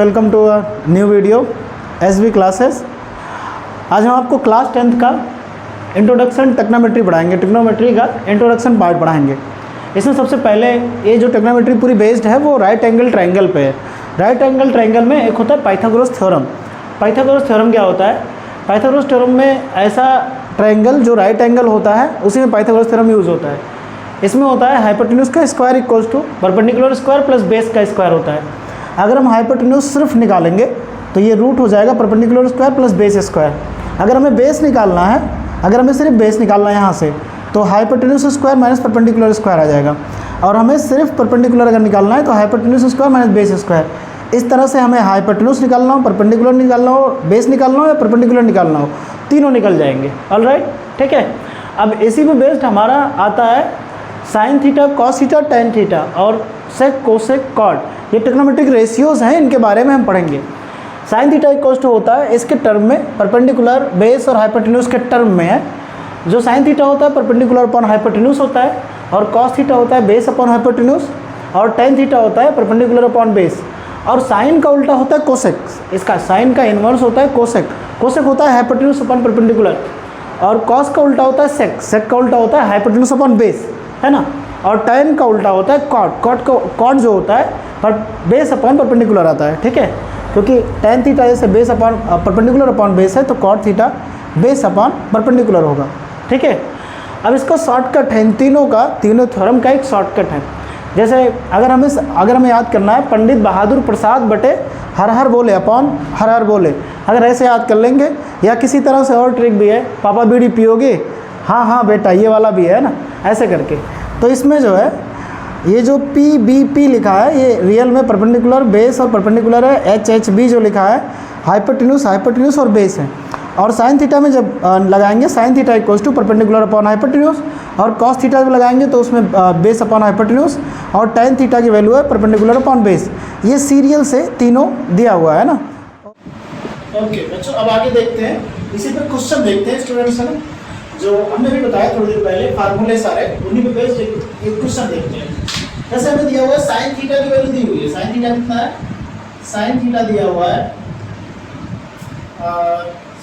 Welcome to a new video SB classes. आज हम आपको क्लास 10th का इंट्रोडक्शन टेक्नोमेट्री पढ़ाएंगे। टेक्नोमेट्री का इंट्रोडक्शन पार्ट पढ़ाएंगे। इसमें सबसे पहले ये जो टेक्नोमेट्री पूरी बेस्ड है वो राइट एंगल ट्रायंगल पे है। राइट एंगल ट्रायंगल में एक होता है पाइथागोरस थ्योरम। पाइथागोरस थ्योरम क्या होता है? पाइथागोरस थ्योरम में ऐसा ट्रायंगल जो राइट एंगल होता है उसी में पाइथागोरस थ्योरम यूज़ होता है। इसमें होता है हाइपोटेन्यूज का square equals to perpendicular square plus base का स्क्वायर होता है। अगर हम हाइपोटेन्यूज सिर्फ निकालेंगे तो ये रूट हो जाएगा perpendicular square plus base square. अगर हमें बेस निकालना है, अगर हमें सिर्फ बेस निकालना है यहाँ से, तो hypotenuse square minus perpendicular square आ जाएगा। और हमें सिर्फ परपेंडिकुलर अगर निकालना है तो hypotenuse square minus base square. इस तरह से हमें हाइपोटेन्यूज निकालना हो, परपेंडिकुलर निकालना हो, बेस निकालना हो या परपेंडिकुलर निकालना हो, तीनों निकल जाएंगे। ऑलराइट, ठीक है। अब इसी पे बेस्ड हमारा आता है sine theta, cos theta, tan theta और सेक, कोसेक, कॉट। ये ट्रिग्नोमेट्रिक रेशियोज़ हैं, इनके बारे में हम पढ़ेंगे। साइन थीटा इक्वल्स टू होता है इसके टर्म में परपेंडिकुलर, बेस और हाइपोटेन्यूज के टर्म में है। जो साइन थीटा होता है परपेंडिकुलर अपॉन हाइपोटेन्यूज होता है, और कॉस थीटा होता है बेस अपॉन हाइपोटेन्यूज, और टेन थीटा होता है परपेंडिकुलर अपॉन बेस। और साइन का उल्टा होता है कोसेक। इसका साइन का इन्वर्स होता है कोसेक। कोसेक होता है हाइपोटेन्यूज अपॉन परपेंडिकुलर। और कॉस का उल्टा होता है सेक। सेक का उल्टा होता है हाइपोटेन्यूज अपॉन बेस, है ना। और टेन का उल्टा होता है कॉट। कॉट जो होता है पर बेस अपॉन परपेंडिकुलर आता है, ठीक है। क्योंकि टेन थीटा जैसे base upon perpendicular upon base है तो cot theta base upon perpendicular होगा, ठीक है। अब इसका शॉर्टकट है, इन तीनों का, तीनों थ्योरम का एक शॉर्टकट है। जैसे अगर हमें याद करना है पंडित बहादुर प्रसाद बटे हर हर बोले अपॉन हर हर बोले, अगर ऐसे याद कर लेंगे, या किसी तरह से और ट्रिक भी है, पापा बीड़ी पियोगे, हाँ हाँ बेटा, ये वाला भी है ना, ऐसे करके। तो इसमें जो है ये जो पी बी पी लिखा है ये रियल में परपेंडिकुलर, बेस और परपेंडिकुलर है। एच एच बी जो लिखा है हाइपोटेन्यूज और बेस है। और साइन थीटा में जब लगाएंगे sine theta equals to perpendicular upon hypotenuse, और कॉस थीटा जब लगाएंगे तो उसमें बेस अपॉन हाइपोटेन्यूज, और टेन थीटा की वैल्यू है परपेंडिकुलर अपॉन बेस। ये सीरियल से तीनों दिया हुआ है ना। ओके बच्चों, अब आगे देखते हैं, इसी पे क्वेश्चन देखते हैं स्टूडेंट्स, है ना। जो हमने भी बताया थोड़ी देर पहले, फार्मूले सारे, उन्हीं पे बेस्ड एक क्वेश्चन देखते हैं। जैसे हमें दिया हुआ है साइन थीटा की वैल्यू दी हुई है। साइन थीटा कितना है? साइन थीटा दिया हुआ है,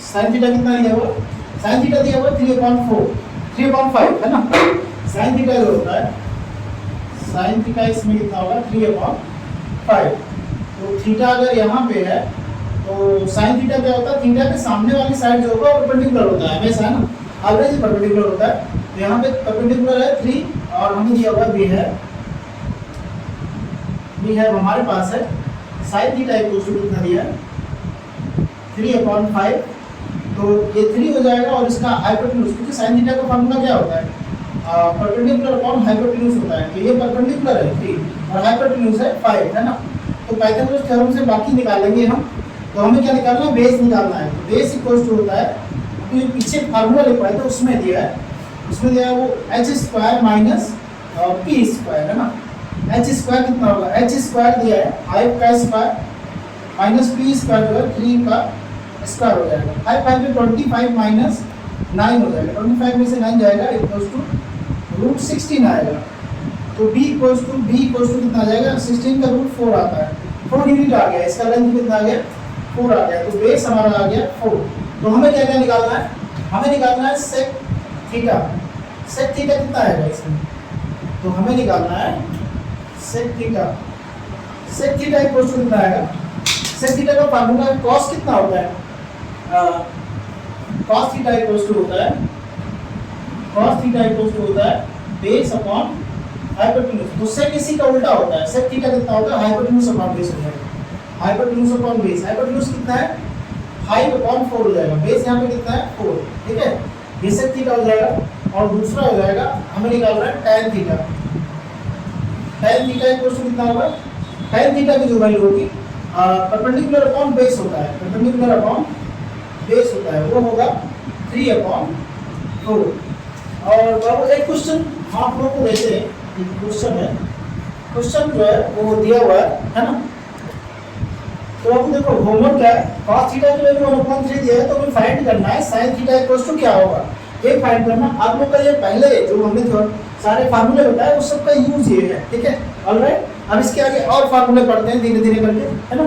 साइन थीटा कितना दिया हुआ है? साइन थीटा दिया हुआ है 3/5, है ना। साइन थीटा जो होता है, साइन थीटा इसमें कितना होगा? 3/5। तो थीटा अगर यहाँ पे है तो साइन थीटा क्या होता है? थीटा के सामने वाली साइड जो होगा परपेंडिकुलर होता है हमेशा, है ना। एवरेज परपेंडिकुलर होता है। तो यहाँ पे परपेंडिकुलर है 3 और हमें दिया हुआ बी है हमारे पास है। साइन थीटा इक्वल्स टू कितना दिया है? 3/5। तो ये 3 हो जाएगा, और इसका हाइपोटेन्यूज, क्योंकि साइन थीटा का फॉर्मूला क्या होता है? परपेंडिकुलर अपॉन हाइपोटेन्यूज होता है। तो ये परपेंडिकुलर है 3 और हाइपोटेन्यूज है 5, है ना। तो पाइथागोरस थ्योरम से बाकी निकालेंगे हम। तो हमें क्या निकालना है? बेस निकालना है। तो बेस इक्वल्स टू होता है, जो पीछे फार्मूला लिखा है तो उसमें दिया है, वो H square minus P square, है ना। एच स्क्वायर कितना होगा? एच स्क्वायर दिया है 5 का स्क्वायर माइनस पी स्क्वायर जो है 3 का स्क्वायर हो जाएगा। 5 में 25 माइनस 9 हो जाएगा। 25 में से 9 जाएगा इक्वल्स टू √16 आएगा। तो b इक्वल्स टू कितना आ जाएगा? 16 का √4 आता है। 4 यूनिट आ गया। इसका लेंथ कितना आ गया? 4 आ गया। तो बेस हमारा आ गया 4। तो हमें क्या क्या निकालना है? हमें निकालना है सेक थीटा। सेक थीटा कितना आएगा इसमें? तो हमें निकालना है sec theta. Sec theta equals to कितना आएगा? सेक थीटा का फार्मूला है, कॉस कितना होता है? कॉस थीटा इक्वल्स टू होता है, बेस अपॉन हाइपोटेन्यूज। तो सेक इसी का उल्टा होता है। सेक थीटा कितना होता है? हाइपोटेन्यूज अपॉन बेस हो जाएगा। हाइपोटेन्यूज अपॉन बेस, हाइपोटेन्यूज कितना है? 5/4 हो जाएगा। बेस यहाँ पे कितना है? 4, ठीक है। ये सेक थीटा हो जाएगा। और दूसरा हो जाएगा, हमें निकालना है tan theta. Tan theta equals to कितना होगा? टेन थीटा की जो वैल्यू होगी परपेंडिकुलर अपॉन बेस होता है, परपेंडिकुलर अपॉन बेस होता है, वो होगा 3/4। और बाबू एक क्वेश्चन आप लोगों को देते हैं, क्वेश्चन है, क्वेश्चन जो है वो दिया हुआ है ना। तो अब देखो होमवर्क क्या है? cos थीटा की वैल्यू 1/3 दिया है, तो हमें फाइंड करना है sin थीटा इक्वल्स टू क्या होगा, ये फाइंड करना। आप लोग का ये पहले जो हमने सारे फार्मूले बताए उस सब का यूज ये है, ठीक है। ऑलराइट, अब इसके आगे और फार्मूले पढ़ते हैं धीरे धीरे करके, है ना।